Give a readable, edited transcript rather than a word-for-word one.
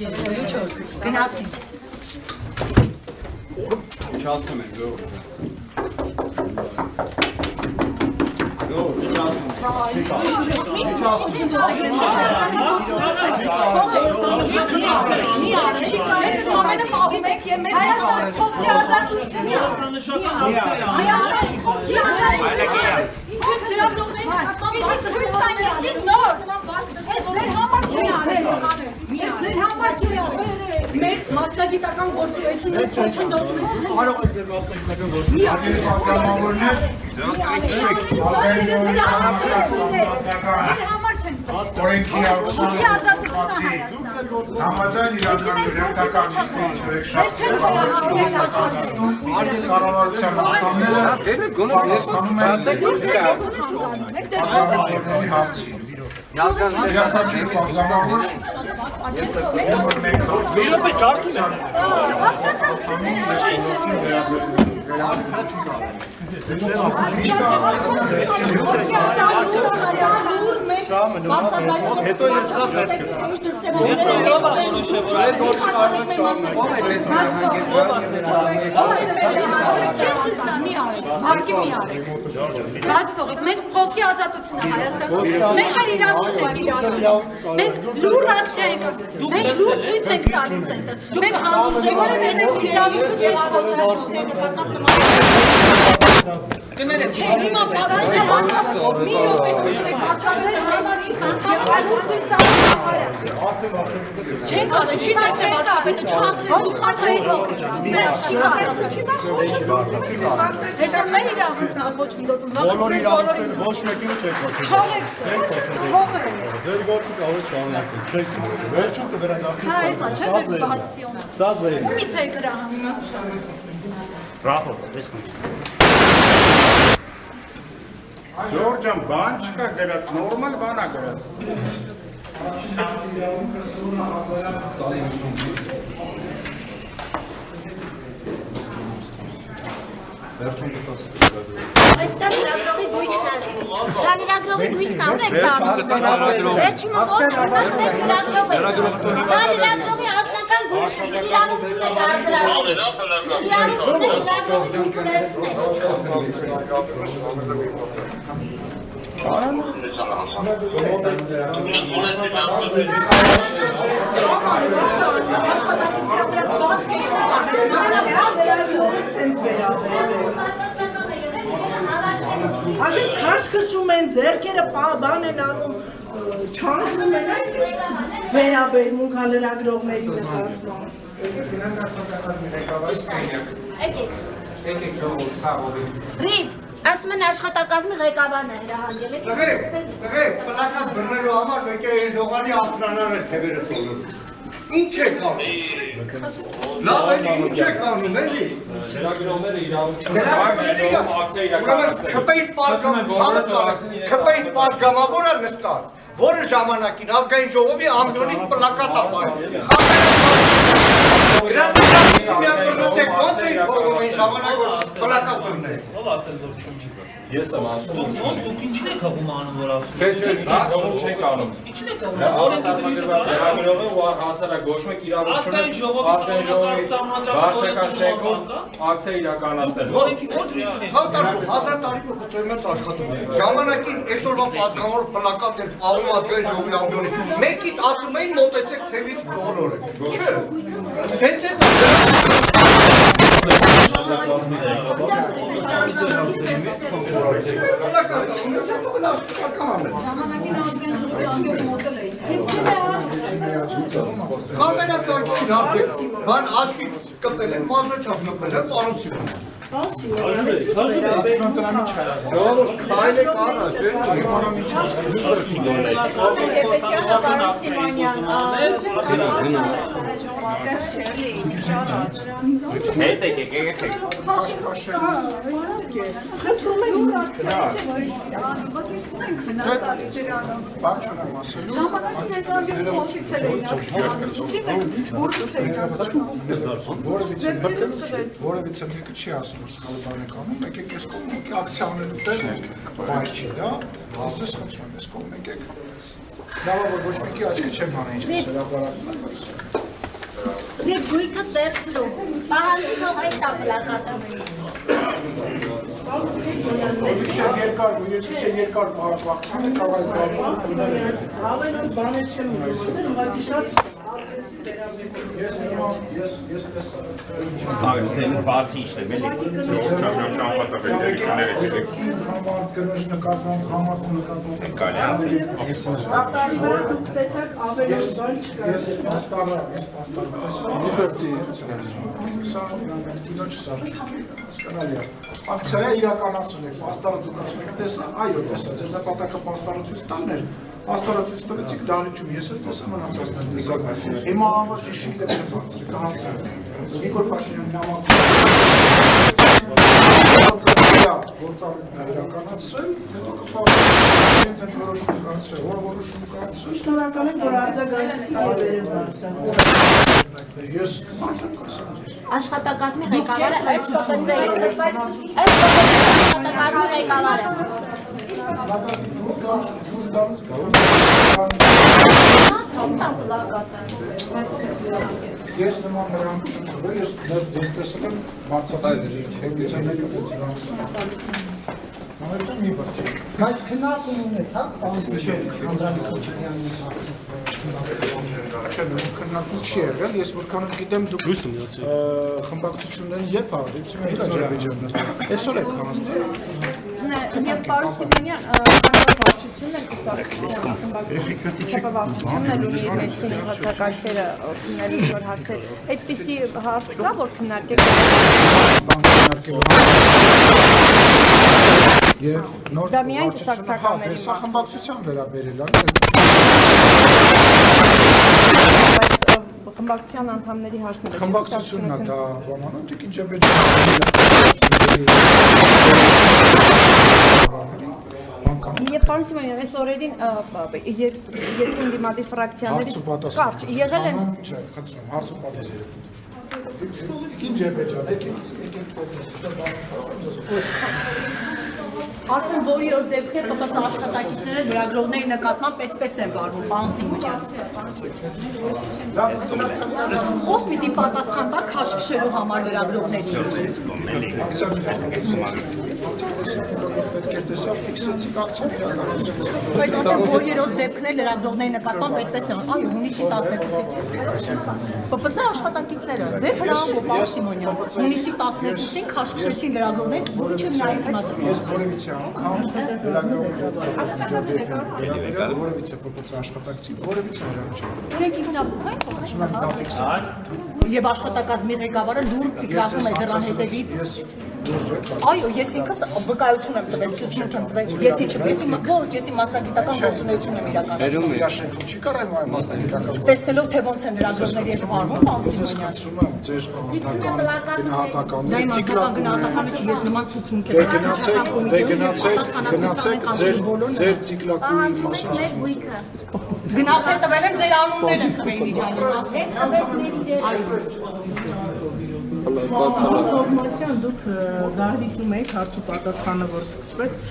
Գնացին։ Չասում են, գոր։ Մեր մասնագիտական գործունեությունը չոչնդոտում է։ Կարող եք ձեր մասնագիտական Օրենքի համաձայն իրական ժողովրդական կառավարության հետո ես սա մենք խոսքի ազատությունը Հայաստանում, մենք էլ իրավունք ենք իրացնում, մենք լուրջ ակցիա ենք անում, մենք լուրջ ցույց ենք տալիս այնտեղ, մենք համոզվել ենք մենք իրավունքը չենք ոչնչացնում։ Հիմա բարձր մի րոպե բարձրացել համարի սանտակալուց ստացողը։ Չենք ասել, չի դարձել վարչապետը, չհասցրել, չխաչային դուք չի կարել։ Հեսա մեր իրավունքն է ոչ դիտում, բոլոր իրավունքները ոչ մեկին չեք ոչնչացնում։ Թողեք։ Ձեր գործը կարող է շարունակել, չեք սիրել։ Վերջում կվերադառնաք։ Հա, հեսա, չէ՞ ձեր բաստիոնը։ Սա ձեր։ Ումից է գրահանում։ Բրավո, տեսնում։ Ժորժան, բան չկա գրած, նորմալ բան է գրած։ Այստեղ լրագրողի գույքն է։ Դա լրագրողի գույքն է, ուր եք տանում։ Վերջինը ո՞ր է, լրագրողի։ Դա լրագրողի անձնական գույքն է, իրավունք չունեք արտադրել։ Իրավունք չունեք լրագրողի գույքը վերցնել։ Ասեն քաշ քշում են, ձեռքերը բան են անում, չանցնում են, այս վերաբերմունք լրագրողների նկատմամբ։ Եկեք ժողովուրդ սաղովի։ Ռիվ, ասում են աշխատակազմի ղեկավարն է հրահանգել, եք պլակատ բռնելու համար մեկ է Էրդողանի ապրանան էր թևերը ծորում։ Ինչ եք անում։ Լավ էլի, ինչ եք անում, էլի։ Լրագրողները իրավունք չունեն ակցիա իրականացնել։ Քպեիտ պատգամավոր է նստած, որը ժամանակին ազգային ժողովի ամբյոնի պլակատ է պայում։ Ես եմ ասում, որ դուք ինչն եք հողում անում, որ ասում չէ, հողում չեք անում։ Ինչն եք հողում, օրենքը դրույթը լրագրողը ու հասարակ գոշմեք իրավունք չունեն ազգային ժողովի վարչական շենքում ակցիա իրականացնել։ օրենքի որ դրույթն է։ 1000 տարի կոտրեմից աշխատում է։ Ժամանակին այսօրվա պատգամավոր պլակատ էր աղում ազգային ժողովի ամբյոնի։ Մեկից ասում էին մոտեցեք թևից բոլորը։ Չէ։ Հենց է Կամենա սարքին հապեք, բան ասկի կպել են, մազը չապ կպել են, պարում սիրում։ Որևիցե մեկը չի ասում, որ սխալ բան եք անում, եկեք այս կողմ եկեք ակցիաները տեղ բայր չի, դա, ես դες խնդրում եմ այս կողմ եկեք։ Լավ է, որ ոչ մեկի աչքը չեմ հանել ինչպես հրապարակում է, բայց Եվ գույքը վերցրում։ Պահանջի թող այդ տապլակատը։ երկար բարակցան է կավայ Ավելան բաներ չեմ ուզում, ուղղակի շատ ես տեսա բացի իշտեմ, էլի, չապրան ճամպատավետերիքները համար կնոջ նկատվանք համար նկատվանք Աստարի վրա դուք տեսակ ավելան բան չկա։ Ես պաստարը տեսա, կինոչ սարքի, հասկանալի է։ Ակցիա իրականացրել եք, պաստարը դուք ասում եք տեսա, այո տեսա, ձեր նպատակը պաստարը ցույց տալն էր, պաստարը ցույց տվեցիք դահլիճում, ես էլ տեսա մնացածն եմ տեսա։ Հիմա ամբողջ ճիշտ չգիտեմ չեմ բացրի, կհանցրել։ Նիկոլ Փաշինյանը նամակ իրականացրել, հետո կպահանջենք այդ որոշումը կայացրել, որ որոշումը կայացրել։ Շնորհակալ եմ, որ արձագանքեցիք եւ վերև բարձրացրել։ Ես կմասեմ կասեմ ձեզ։ Աշխատակազմի ղեկավարը այս փոխանցել է։ Այս աշխատակազմի ղեկավարը։ Ես նման նրան չեմ տվել, ես տեսել եմ բարձրացել Բայց քննարկում ունեցաք, Անդրանիկ Քոչարյանի քննարկում չի եղել, ես որքան գիտեմ դուք խմբակցությունների երբ հարցում եք Ադրբեջանը, այսօր եք հանձնել։ Եվ պարոն Սիմոնյան, կառավարությունն է խմբակցությունն ունի ներքին հացակարգերը քննելու նոր հարցեր։ Այդպիսի հարց կա, որ քննարկեք։ Եվ նոր Դա միայն կուսակցականների սա խմբակցության վերաբերել է։ Խմբակցության անդամների հարցները։ Խմբակցությունն է դա բանանում, դուք ինչ եք Եվ պարոն Սիմոնյան, այս օրերին երկու դիմադիր ֆրակցիաների կարճ եղել են։ Չէ, խնդրում, հարց ու պատասխան։ Ինչ եք Արդեն որի որ դեպքեր ՊՊՑ աշխատակիցները լրագրողների նկատմամբ պես են վարվում, պարոն Սիմոնյան։ Ով պիտի պատասխան տա քաշքշելու համար լրագրողներին։ Պետք է տեսա ֆիքսեցիք ակցիան իրականացրեցիք։ Բայց որտեղ որ երրորդ դեպքներ լրագրողների նկատմամբ այդպես են, այո, հունիսի 12-ին։ ՊՊՑ աշխատակիցները, ձեր հրահանգով, պարոն Սիմոնյան, հունիսի 12-ին քաշքշեցին լրագրողներին, որի չեմ նայել մատուցել։ Ես որևիցե անգամ լրագրողների որևիցե ՊՊՑ աշխատակցի, որևիցե հրամ չէ։ Դեք ինքնաբուխ են։ Ասում եմ դա ֆիքսել։ Եվ աշխատակազմի ղեկավարը լուր ծիգրախում է դրան հետևից։ Այո, ես ինքս վկայություն եմ տվել, ցույց եմ տվել։ Ես մասնագիտական գործունեություն եմ իրականացնում։ Իրաշենքով չի կարայ մասնագիտական։ Տեսնելով թե ոնց են լրագրողների հետ վարվում, պարոն Սիմոնյան։ Խնդրում եմ ձեր անձնական գնահատականները Դա իմ անձնական գնահատականը չի, ես նման ցուցմունք եմ։ Գնացեք ձեր ցիկլակույի մասին ցուցմունք։ Գնացեք տվել եմ ձեր անուններն եմ տվել միջանից, ասեք։ Թովմասյան, դուք դահլիճում եք հարց ու պատասխանը, որ սկսվեց,